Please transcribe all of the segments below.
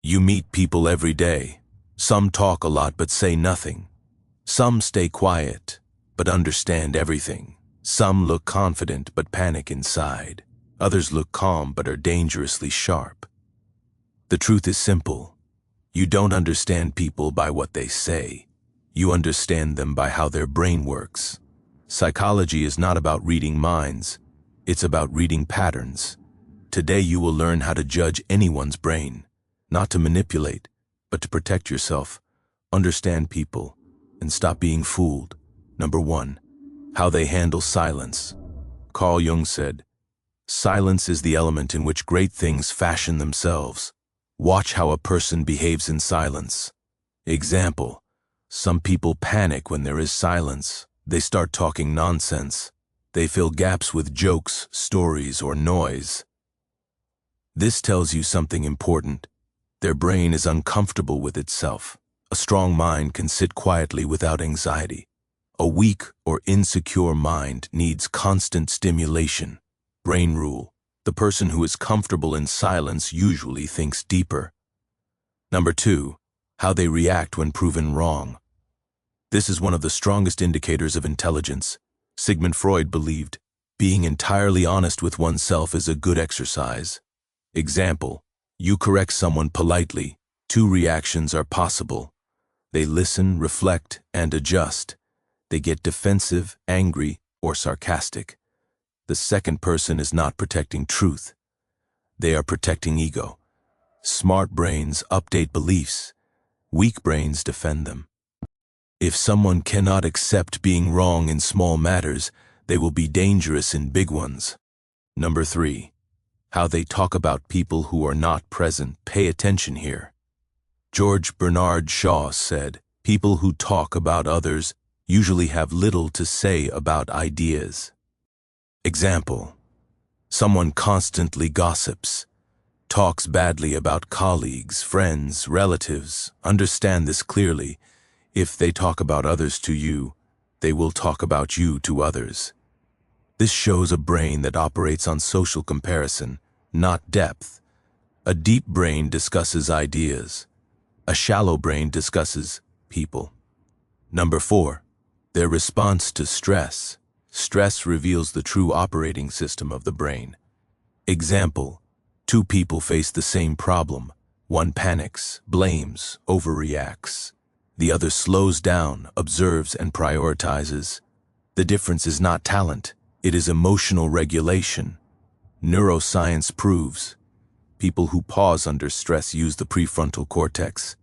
You meet people every day. Some talk a lot but say nothing. Some stay quiet but understand everything. Some look confident but panic inside. Others look calm but are dangerously sharp. The truth is simple. You don't understand people by what they say. You understand them by how their brain works. Psychology is not about reading minds. It's about reading patterns. Today you will learn how to judge anyone's brain, not to manipulate, but to protect yourself, understand people, and stop being fooled. Number 1, how they handle silence. Carl Jung said, "Silence is the element in which great things fashion themselves. Watch how a person behaves in silence." Example, some people panic when there is silence. They start talking nonsense. They fill gaps with jokes, stories, or noise. This tells you something important. Their brain is uncomfortable with itself. A strong mind can sit quietly without anxiety. A weak or insecure mind needs constant stimulation. Brain rule. The person who is comfortable in silence usually thinks deeper. Number 2, how they react when proven wrong. This is one of the strongest indicators of intelligence. Sigmund Freud believed, being entirely honest with oneself is a good exercise. Example, you correct someone politely. 2 reactions are possible. They listen, reflect, and adjust. They get defensive, angry, or sarcastic. The second person is not protecting truth. They are protecting ego. Smart brains update beliefs. Weak brains defend them. If someone cannot accept being wrong in small matters, they will be dangerous in big ones. Number 3, how they talk about people who are not present. Pay attention here. George Bernard Shaw said, "People who talk about others usually have little to say about ideas." Example, someone constantly gossips, talks badly about colleagues, friends, relatives. Understand this clearly. If they talk about others to you, they will talk about you to others. This shows a brain that operates on social comparison, not depth. A deep brain discusses ideas. A shallow brain discusses people. Number 4, their response to stress. Stress reveals the true operating system of the brain. Example, 2 people face the same problem. One panics, blames, overreacts. The other slows down, observes, and prioritizes. The difference is not talent, it is emotional regulation. Neuroscience proves people who pause under stress use the prefrontal cortex.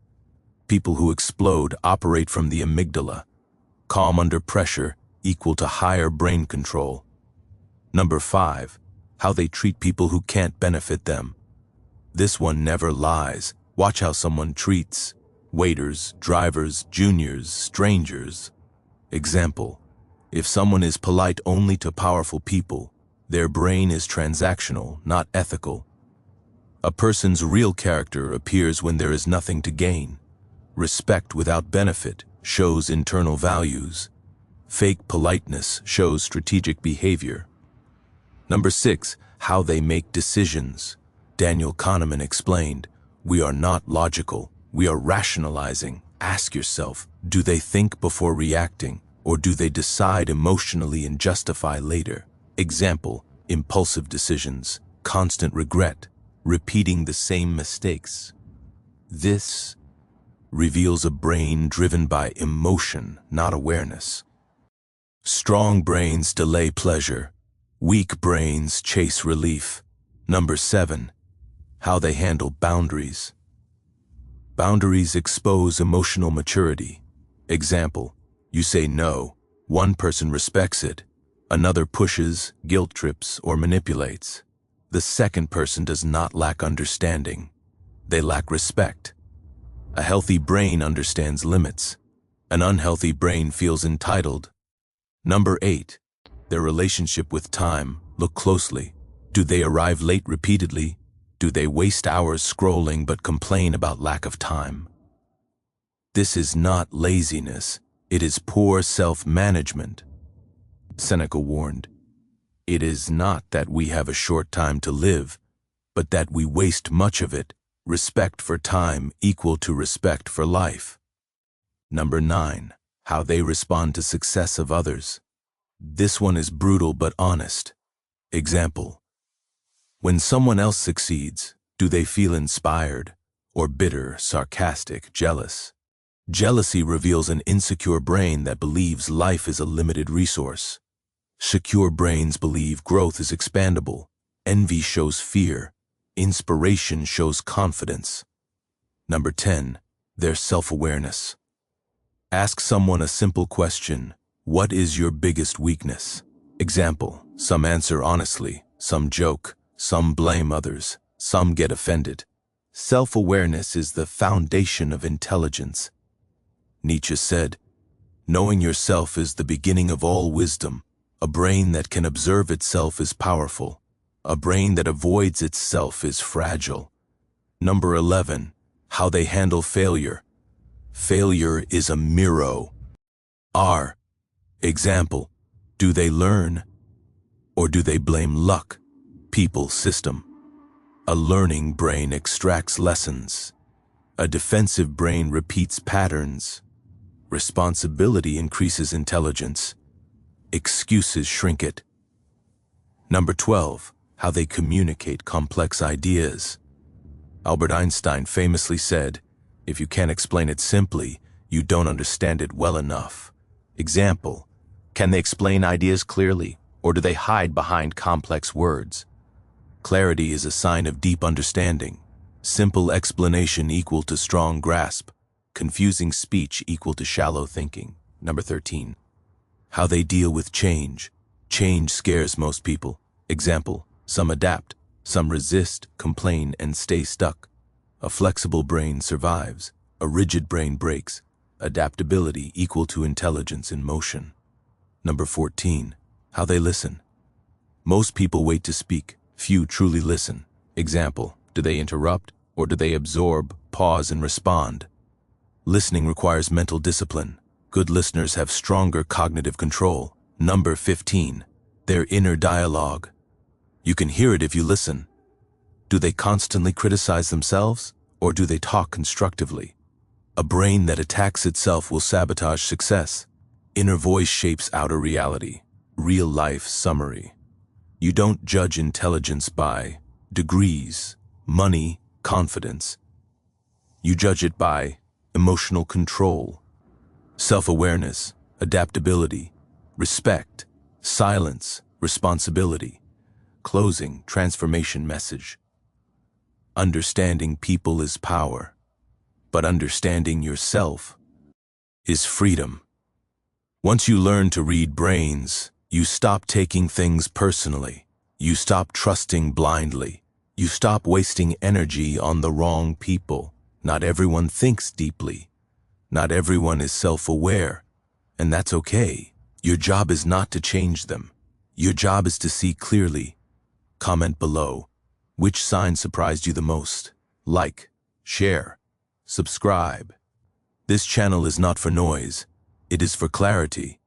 People who explode operate from the amygdala. Calm under pressure equal to higher brain control. Number 5, how they treat people who can't benefit them. This one never lies. Watch how someone treats waiters, drivers, juniors, strangers. Example, if someone is polite only to powerful people, their brain is transactional, not ethical. A person's real character appears when there is nothing to gain. Respect without benefit shows internal values. Fake politeness shows strategic behavior. Number 6, how they make decisions. Daniel Kahneman explained, "We are not logical, we are rationalizing." Ask yourself, do they think before reacting, or do they decide emotionally and justify later? Example, impulsive decisions, constant regret, repeating the same mistakes. This reveals a brain driven by emotion, not awareness. Strong brains delay pleasure. Weak brains chase relief. Number 7, how they handle boundaries. Boundaries expose emotional maturity. Example, you say no. One person respects it. Another pushes, guilt trips, or manipulates. The second person does not lack understanding. They lack respect. A healthy brain understands limits. An unhealthy brain feels entitled. Number 8, their relationship with time. Look closely. Do they arrive late repeatedly? Do they waste hours scrolling but complain about lack of time? This is not laziness. It is poor self-management. Seneca warned, "It is not that we have a short time to live, but that we waste much of it Respect for time equal to respect for life. Number 9. How they respond to success of others. This one is brutal but honest. Example. When someone else succeeds, do they feel inspired, or bitter, sarcastic, jealous? Jealousy reveals an insecure brain that believes life is a limited resource. Secure brains believe growth is expandable. Envy shows fear. Inspiration shows confidence. Number 10. Their self-awareness. Ask someone a simple question. What is your biggest weakness? Example. Some answer honestly, some joke, some blame others, some get offended. Self-awareness is the foundation of intelligence. Nietzsche said, "Knowing yourself is the beginning of all wisdom. A brain that can observe itself is powerful. A brain that avoids itself is fragile." Number 11. How they handle failure. Failure is a mirror. Example. Do they learn, or do they blame luck, people, system? A learning brain extracts lessons. A defensive brain repeats patterns. Responsibility increases intelligence. Excuses shrink it. Number 12. How they communicate complex ideas. Albert Einstein famously said, "If you can't explain it simply, you don't understand it well enough." Example. Can they explain ideas clearly, or do they hide behind complex words? Clarity is a sign of deep understanding. Simple explanation equal to strong grasp. Confusing speech equal to shallow thinking. Number 13. How they deal with change. Change scares most people. Example. Some adapt, some resist, complain, and stay stuck. A flexible brain survives. A rigid brain breaks. Adaptability equal to intelligence in motion. Number 14. How they listen. Most people wait to speak. Few truly listen. Example. Do they interrupt, or do they absorb, pause, and respond? Listening requires mental discipline. Good listeners have stronger cognitive control. Number 15. Their inner dialogue. You can hear it if you listen. Do they constantly criticize themselves, or do they talk constructively? A brain that attacks itself will sabotage success. Inner voice shapes outer reality. Real life summary. You don't judge intelligence by degrees, money, confidence. You judge it by emotional control, self-awareness, adaptability, respect, silence, responsibility. Closing transformation message. Understanding people is power, but understanding yourself is freedom. Once you learn to read brains, you stop taking things personally. You stop trusting blindly. You stop wasting energy on the wrong people. Not everyone thinks deeply. Not everyone is self-aware, and that's okay. Your job is not to change them. Your job is to see clearly. Comment below. Which sign surprised you the most? Like, share, subscribe. This channel is not for noise. It is for clarity.